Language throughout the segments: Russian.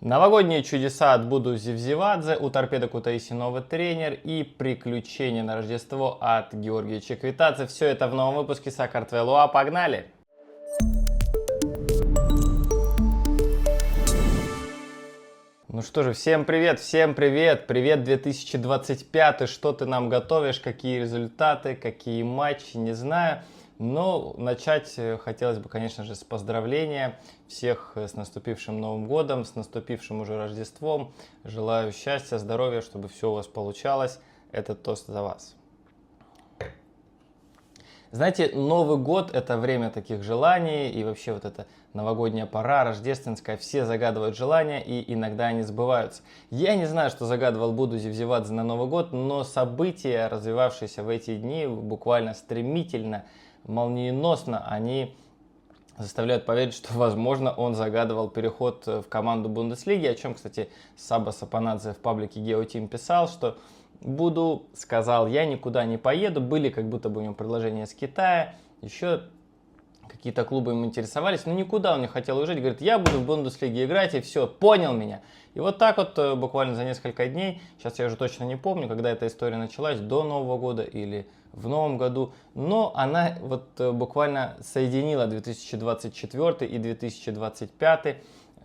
Новогодние чудеса от Буду Зевзевадзе, у Торпедо Кутаиси новый тренер и приключения на Рождество от Георгия Чеквитадзе. Все это в новом выпуске Сакартвелуа. Погнали! Ну что же, всем привет, привет 2025, что ты нам готовишь, какие результаты, какие матчи, не знаю. Но начать хотелось бы, конечно же, с поздравления всех с наступившим Новым годом, с наступившим уже Рождеством. Желаю счастья, здоровья, чтобы все у вас получалось. Этот тост за вас. Знаете, Новый год – это время таких желаний, и вообще вот эта новогодняя пора, рождественская, все загадывают желания, и иногда они сбываются. Я не знаю, что загадывал Буду Зевзевадзе на Новый год, но события, развивавшиеся в эти дни, буквально стремительно, молниеносно, они заставляют поверить, что, возможно, он загадывал переход в команду Бундеслиги, о чем, кстати, Саба Сапанадзе в паблике GeoTeam писал, что Буду сказал, я никуда не поеду, были как будто бы у него предложения с Китая, еще какие-то клубы им интересовались, но никуда он не хотел уезжать, говорит, я буду в Бундеслиге играть, и все, понял меня. И вот так вот буквально за несколько дней, сейчас я уже точно не помню, когда эта история началась, до Нового года или в Новом году, но она вот буквально соединила 2024 и 2025,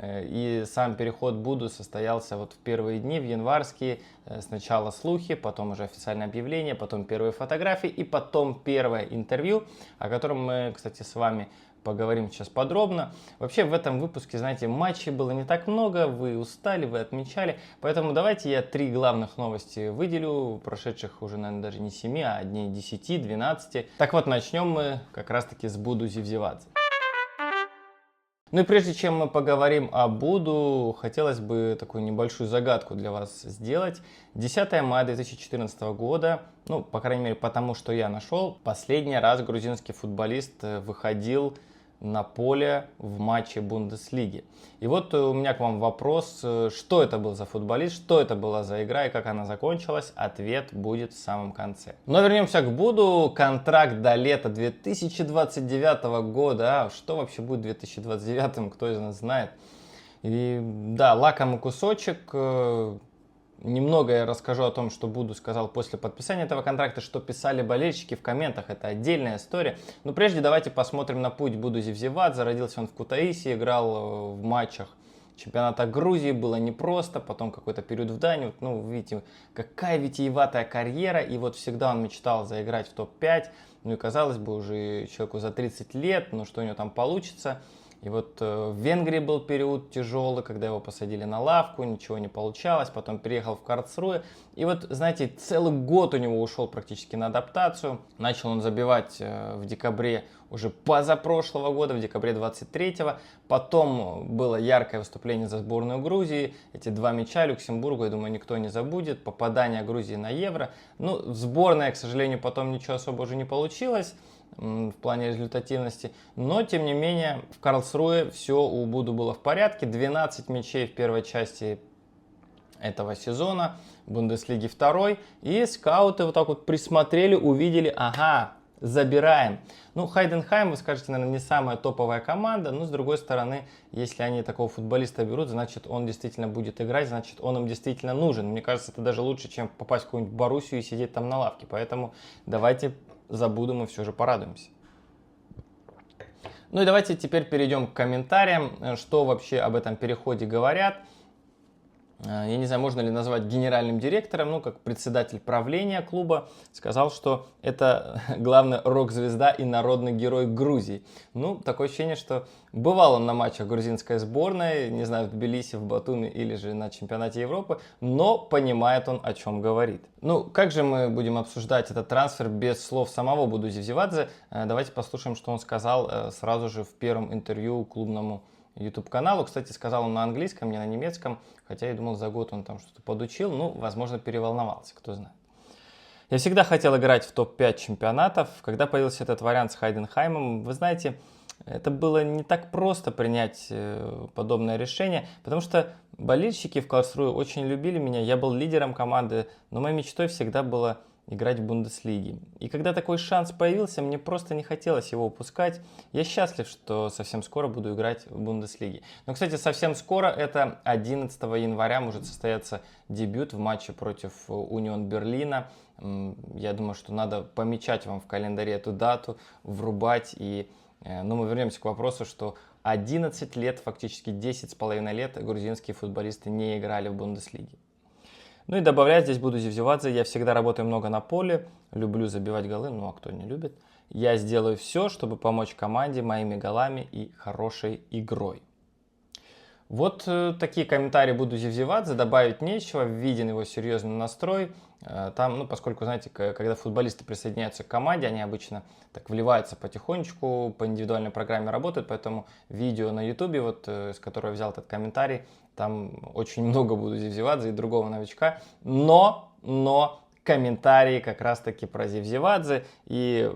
и сам переход Буду состоялся вот в первые дни, в январские. Сначала слухи, потом уже официальное объявление, потом первые фотографии и потом первое интервью, о котором мы, кстати, с вами поговорим сейчас подробно. Вообще в этом выпуске, знаете, матчей было не так много, вы устали, вы отмечали, поэтому давайте я 3 главных новости выделю, прошедших уже, наверное, даже не 7, а дней 10, 12. Так вот, начнем мы как раз-таки с Буду Зевзевадзе. Ну и прежде чем мы поговорим о Буду, хотелось бы такую небольшую загадку для вас сделать. 10 мая 2014 года, ну, по крайней мере, потому что я нашел, последний раз грузинский футболист выходил на поле в матче Бундеслиги. И вот у меня к вам вопрос, что это был за футболист, что это была за игра и как она закончилась, ответ будет в самом конце. Но вернемся к Буду, контракт до лета 2029 года, что вообще будет в 2029, кто из нас знает. И да, лакомый кусочек. Немного я расскажу о том, что Буду сказал после подписания этого контракта, что писали болельщики в комментах, это отдельная история. Но прежде давайте посмотрим на путь Буду Зевзевадзе. Родился он в Кутаиси, играл в матчах чемпионата Грузии, было непросто, потом какой-то период в Дании. Ну, видите, какая витиеватая карьера, и вот всегда он мечтал заиграть в топ-5. Ну и казалось бы, уже человеку за 30 лет, ну что у него там получится. И вот в Венгрии был период тяжелый, когда его посадили на лавку, ничего не получалось, потом переехал в Карлсруэ. И вот, знаете, целый год у него ушел практически на адаптацию. Начал он забивать в декабре уже позапрошлого года, в декабре 23-го. Потом было яркое выступление за сборную Грузии. Эти 2 мяча Люксембургу, я думаю, никто не забудет. Попадание Грузии на Евро. Ну, сборная, к сожалению, потом ничего особо уже не получилось в плане результативности, но тем не менее в Карлсруэ все у Буду было в порядке, 12 мячей в первой части этого сезона, Бундеслиги 2, и скауты вот так вот присмотрели, увидели, ага, забираем. Ну, Хайденхайм, вы скажете, наверное, не самая топовая команда, но с другой стороны, если они такого футболиста берут, значит он действительно будет играть, значит он им действительно нужен. Мне кажется, это даже лучше, чем попасть в какую-нибудь Боруссию и сидеть там на лавке, поэтому давайте за Буду мы все же порадуемся. Ну и давайте теперь перейдем к комментариям, что вообще об этом переходе говорят. Я не знаю, можно ли назвать генеральным директором, ну, как председатель правления клуба, сказал, что это главный рок-звезда и народный герой Грузии. Ну, такое ощущение, что бывал он на матчах грузинской сборной, не знаю, в Тбилиси, в Батуми или же на чемпионате Европы, но понимает он, о чем говорит. Ну, как же мы будем обсуждать этот трансфер без слов самого Буду Зевзевадзе? Давайте послушаем, что он сказал сразу же в первом интервью клубному YouTube-каналу. Кстати, сказал он на английском, не на немецком, хотя я думал, за год он там что-то подучил, ну, возможно, переволновался, кто знает. Я всегда хотел играть в топ-5 чемпионатов. Когда появился этот вариант с Хайденхаймом, вы знаете, это было не так просто принять подобное решение, потому что болельщики в Карлсруэ очень любили меня, я был лидером команды, но моей мечтой всегда было играть в Бундеслиге. И когда такой шанс появился, мне просто не хотелось его упускать. Я счастлив, что совсем скоро буду играть в Бундеслиге. Но, кстати, совсем скоро, это 11 января, может состояться дебют в матче против Унион Берлина. Я думаю, что надо помечать вам в календаре эту дату, врубать. И мы вернемся к вопросу, что 11 лет, фактически 10,5 лет грузинские футболисты не играли в Бундеслиге. Ну и добавлять здесь буду Зевзевадзе. Я всегда работаю много на поле, люблю забивать голы, ну а кто не любит. Я сделаю все, чтобы помочь команде моими голами и хорошей игрой. Вот такие комментарии буду Зевзевадзе, добавить нечего, виден его серьезный настрой. Там, поскольку, знаете, когда футболисты присоединяются к команде, они обычно так вливаются потихонечку, по индивидуальной программе работают, поэтому видео на ютубе, вот, с которого я взял этот комментарий, там очень много буду Зевзевадзе и другого новичка, но комментарии как раз-таки про Зевзевадзе, и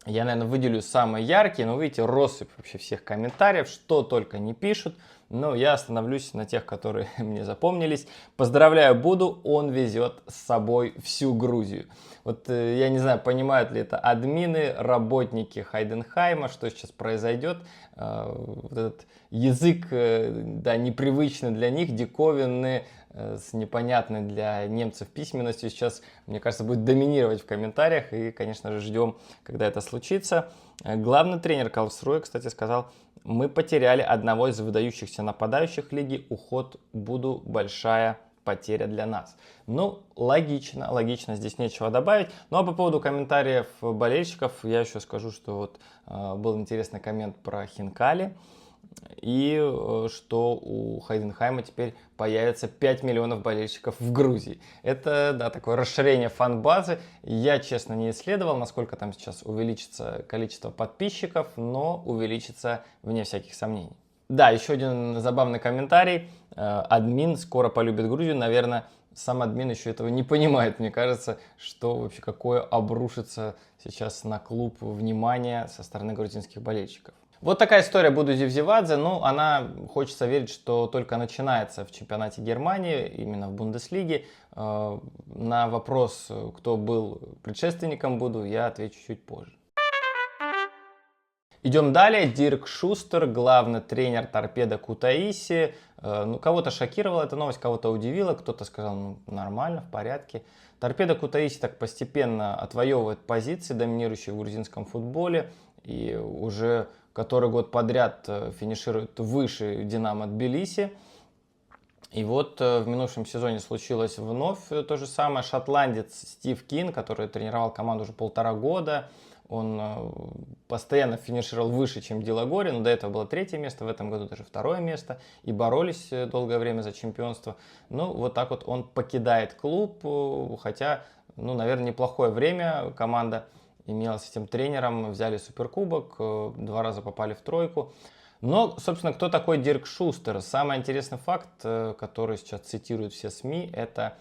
я, наверное, выделю самые яркие, но видите, россыпь вообще всех комментариев, что только не пишут. Но я остановлюсь на тех, которые мне запомнились. Поздравляю Буду, он везет с собой всю Грузию. Вот я не знаю, понимают ли это админы, работники Хайденхайма, что сейчас произойдет. Вот этот язык, да, непривычный для них, диковинный, с непонятной для немцев письменностью сейчас, мне кажется, будет доминировать в комментариях. И, конечно же, ждем, когда это случится. Главный тренер Карлсруэ, кстати, сказал: мы потеряли одного из выдающихся нападающих лиги, уход Буду большая потеря для нас. Ну, логично, здесь нечего добавить. Ну а по поводу комментариев болельщиков, я еще скажу, что вот был интересный коммент про Хинкали. И что у Хайденхайма теперь появится 5 миллионов болельщиков в Грузии. Это, да, такое расширение фан-базы. Я, честно, не исследовал, насколько там сейчас увеличится количество подписчиков, но увеличится вне всяких сомнений. Да, еще один забавный комментарий. Админ скоро полюбит Грузию. Наверное, сам админ еще этого не понимает. Мне кажется, что вообще какое обрушится сейчас на клуб внимание со стороны грузинских болельщиков. Вот такая история Буду Зевзевадзе. Ну, она, хочется верить, что только начинается в чемпионате Германии, именно в Бундеслиге. На вопрос, кто был предшественником Буду, я отвечу чуть позже. Идем далее. Дирк Шустер, главный тренер Торпедо Кутаиси. Кого-то шокировала эта новость, кого-то удивила, кто-то сказал, нормально, в порядке. Торпедо Кутаиси так постепенно отвоевывает позиции, доминирующие в грузинском футболе. И уже который год подряд финиширует выше Динамо Тбилиси. И вот в минувшем сезоне случилось вновь то же самое. Шотландец Стив Кин, который тренировал команду уже 1,5 года, он постоянно финишировал выше, чем Дилагори, но до этого было 3-е место, в этом году даже 2-е место, и боролись долгое время за чемпионство. Ну, вот так вот он покидает клуб, хотя, наверное, неплохое время команда имела с этим тренером, взяли суперкубок, 2 раза попали в тройку. Но, собственно, кто такой Дирк Шустер? Самый интересный факт, который сейчас цитируют все СМИ, это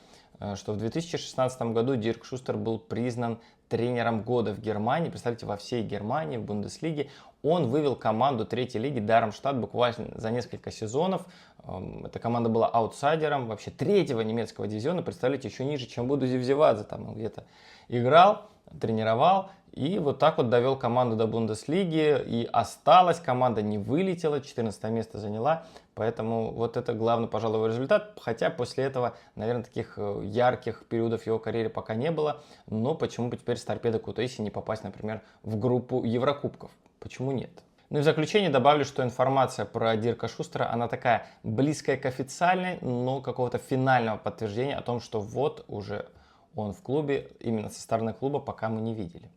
что в 2016 году Дирк Шустер был признан тренером года в Германии. Представьте, во всей Германии, в Бундеслиге. Он вывел команду 3-й лиги Дармштадт буквально за несколько сезонов. Эта команда была аутсайдером вообще 3-го немецкого дивизиона. Представляете, еще ниже, чем Буду Зевзевадзе. Там он где-то играл, тренировал. И вот так вот довел команду до Бундеслиги. И осталась, команда не вылетела, 14 место заняла. Поэтому вот это главный, пожалуй, его результат. Хотя после этого, наверное, таких ярких периодов в его карьере пока не было. Но почему бы теперь с Торпедо Кутаиси не попасть, например, в группу Еврокубков? Почему нет? Ну и в заключение добавлю, что информация про Дирка Шустера, она такая близкая к официальной, но какого-то финального подтверждения о том, что вот уже он в клубе, именно со стороны клуба, пока мы не видели.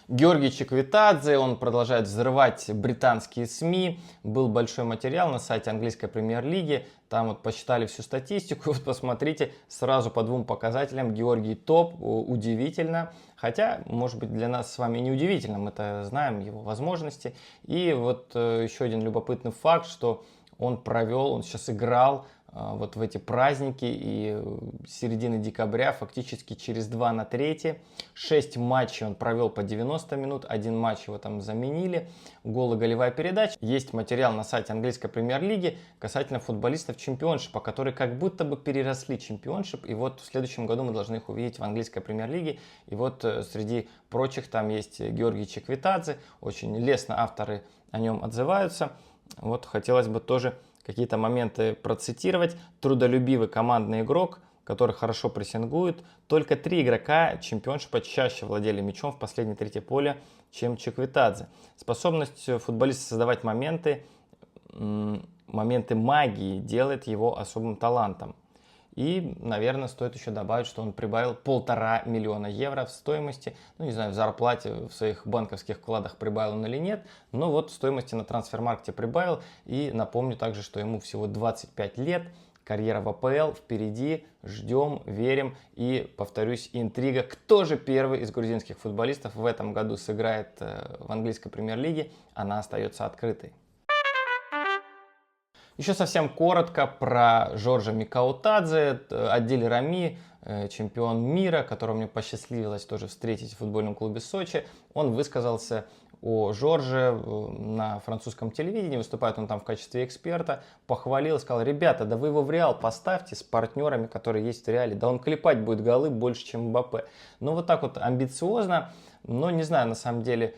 Георгий Чиквитадзе, он продолжает взрывать британские СМИ. Был большой материал на сайте английской премьер-лиги. Там вот посчитали всю статистику. Вот посмотрите, сразу по 2 показателям Георгий топ. Удивительно. Хотя, может быть, для нас с вами не удивительно. Мы-то знаем его возможности. И вот еще один любопытный факт, что он сейчас играл вот в эти праздники и середины декабря, фактически через 2/3. 6 матчей он провел по 90 минут, один матч его там заменили, гол и голевая передача. Есть материал на сайте английской премьер-лиги касательно футболистов чемпионшипа, которые как будто бы переросли чемпионшип, и вот в следующем году мы должны их увидеть в английской премьер-лиге. И вот среди прочих там есть Георгий Чеквитадзе, очень лестно авторы о нем отзываются. Вот хотелось бы тоже какие-то моменты процитировать. Трудолюбивый командный игрок, который хорошо прессингует. Только 3 игрока чемпионшипа чаще владели мячом в последней трети поля, чем Чеквитадзе. Способность футболиста создавать моменты магии делает его особым талантом. И, наверное, стоит еще добавить, что он прибавил 1,5 миллиона евро в стоимости. Ну, не знаю, в зарплате, в своих банковских вкладах прибавил он или нет. Но вот в стоимости на трансфермаркте прибавил. И напомню также, что ему всего 25 лет. Карьера в АПЛ впереди. Ждем, верим. И, повторюсь, интрига. Кто же первый из грузинских футболистов в этом году сыграет в английской премьер-лиге? Она остается открытой. Еще совсем коротко про Жоржа Микаутадзе, Адиль Рами, чемпион мира, которого мне посчастливилось тоже встретить в футбольном клубе Сочи. Он высказался о Жорже на французском телевидении, выступает он там в качестве эксперта, похвалил, сказал: ребята, да вы его в Реал поставьте с партнерами, которые есть в Реале, да он клепать будет голы больше, чем Мбаппе. Ну вот так вот амбициозно, но не знаю, на самом деле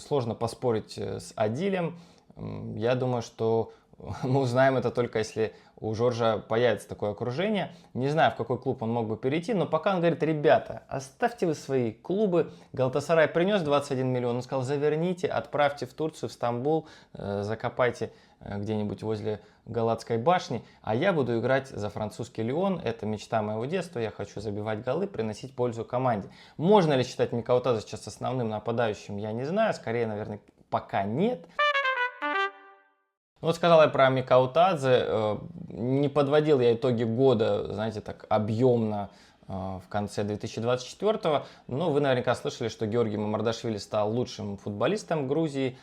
сложно поспорить с Адилем. Я думаю, что мы узнаем это только если у Жоржа появится такое окружение. Не знаю, в какой клуб он мог бы перейти, но пока он говорит: ребята, оставьте вы свои клубы. Галатасарай принес 21 миллион, он сказал: заверните, отправьте в Турцию, в Стамбул, закопайте где-нибудь возле Галатской башни, а я буду играть за французский Лион. Это мечта моего детства, я хочу забивать голы, приносить пользу команде. Можно ли считать Микаутадзе сейчас основным нападающим, я не знаю, скорее, наверное, пока нет. Вот сказал я про Микаутадзе, не подводил я итоги года, знаете, так объемно в конце 2024, но вы наверняка слышали, что Георгий Мамардашвили стал лучшим футболистом Грузии,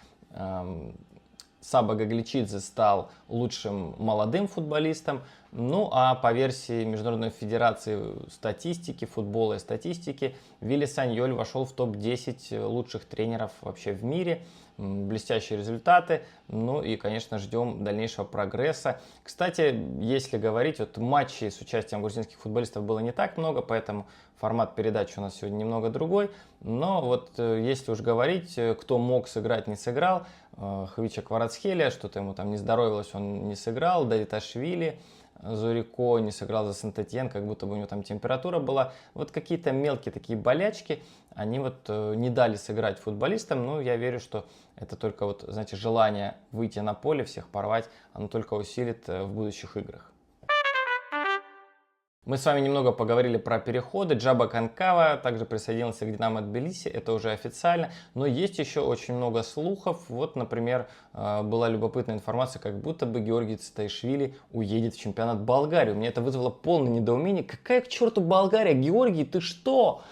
Саба Гагличидзе стал лучшим молодым футболистом. Ну а по версии Международной федерации статистики, футбола и статистики, Вилли Саньоль вошел в топ-10 лучших тренеров вообще в мире. Блестящие результаты. Ну и, конечно, ждем дальнейшего прогресса. Кстати, если говорить, вот матчей с участием грузинских футболистов было не так много, поэтому формат передачи у нас сегодня немного другой. Но вот если уж говорить, кто мог сыграть, не сыграл, Хвича Кварацхелия, что-то ему там не здоровилось, он не сыграл, Давиташвили, Зурико не сыграл за Сент-Этьен, как будто бы у него там температура была. Вот какие-то мелкие такие болячки, они вот не дали сыграть футболистам. Но я верю, что это только вот, знаете, желание выйти на поле, всех порвать, оно только усилит в будущих играх. Мы с вами немного поговорили про переходы. Джаба Канкава также присоединился к Динамо Тбилиси, это уже официально. Но есть еще очень много слухов. Вот, например, была любопытная информация, как будто бы Георгий Цитаишвили уедет в чемпионат Болгарии. У меня это вызвало полное недоумение. Какая к черту Болгария? Георгий, ты что?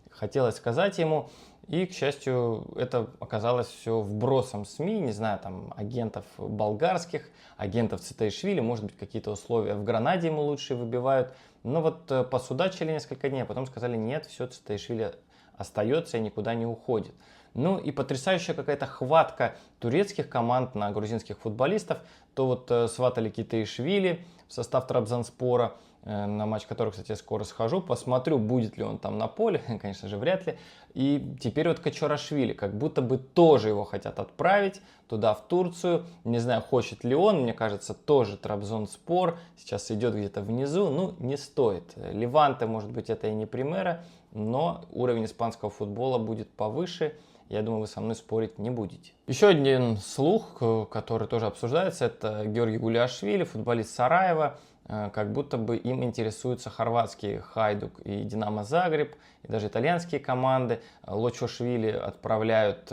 Хотелось сказать ему. И, к счастью, это оказалось все вбросом СМИ, не знаю, там, агентов болгарских, агентов Цитаишвили, может быть, какие-то условия в Гранаде ему лучше выбивают. Но вот посудачили несколько дней, а потом сказали: нет, все, Цитаишвили остается и никуда не уходит. Ну и потрясающая какая-то хватка турецких команд на грузинских футболистов. То вот сватали Китаишвили в состав Трабзонспора, на матч который, кстати, я скоро схожу, посмотрю, будет ли он там на поле, конечно же, вряд ли. И теперь вот Качорашвили, как будто бы тоже его хотят отправить туда, в Турцию. Не знаю, хочет ли он, мне кажется, тоже Трабзонспор сейчас идет где-то внизу, ну, не стоит. Леванте, может быть, это и не Примера, но уровень испанского футбола будет повыше. Я думаю, вы со мной спорить не будете. Еще один слух, который тоже обсуждается, это Георгий Гулиашвили, футболист Сараева. Как будто бы им интересуются хорватские Хайдук и Динамо Загреб, и даже итальянские команды. Лочошвили отправляют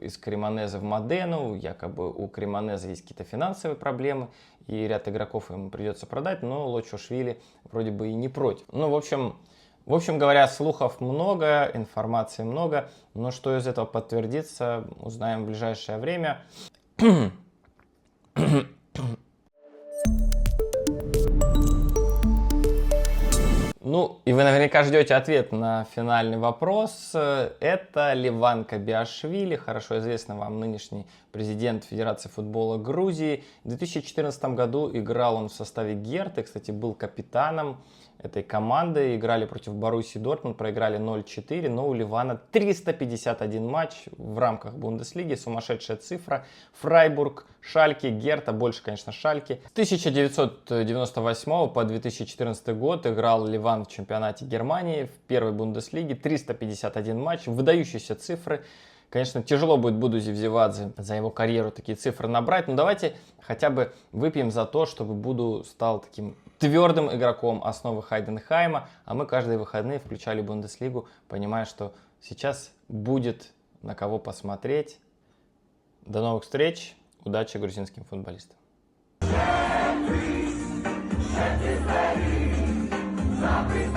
из Кремонезе в Модену, якобы у Кремонезе есть какие-то финансовые проблемы, и ряд игроков им придется продать, но Лочошвили вроде бы и не против. Ну, в общем говоря, слухов много, информации много, но что из этого подтвердится, узнаем в ближайшее время. Ну, и вы наверняка ждете ответ на финальный вопрос. Это Леван Кабиашвили, хорошо известный вам нынешний президент Федерации футбола Грузии. В 2014 году играл он в составе Герты, кстати, был капитаном этой команды. Играли против Боруссии Дортмунд, проиграли 0-4, но у Левана 351 матч в рамках Бундеслиги, сумасшедшая цифра. Фрайбург, Шальке, Герта, больше, конечно, Шальке. С 1998 по 2014 год играл Леван в чемпионате Германии, в первой Бундеслиге, 351 матч, выдающиеся цифры. Конечно, тяжело будет Буду Зевзевадзе за его карьеру такие цифры набрать, но давайте хотя бы выпьем за то, чтобы Буду стал таким твердым игроком основы Хайденхайма, а мы каждые выходные включали Бундеслигу, понимая, что сейчас будет на кого посмотреть. До новых встреч, удачи грузинским футболистам. Запись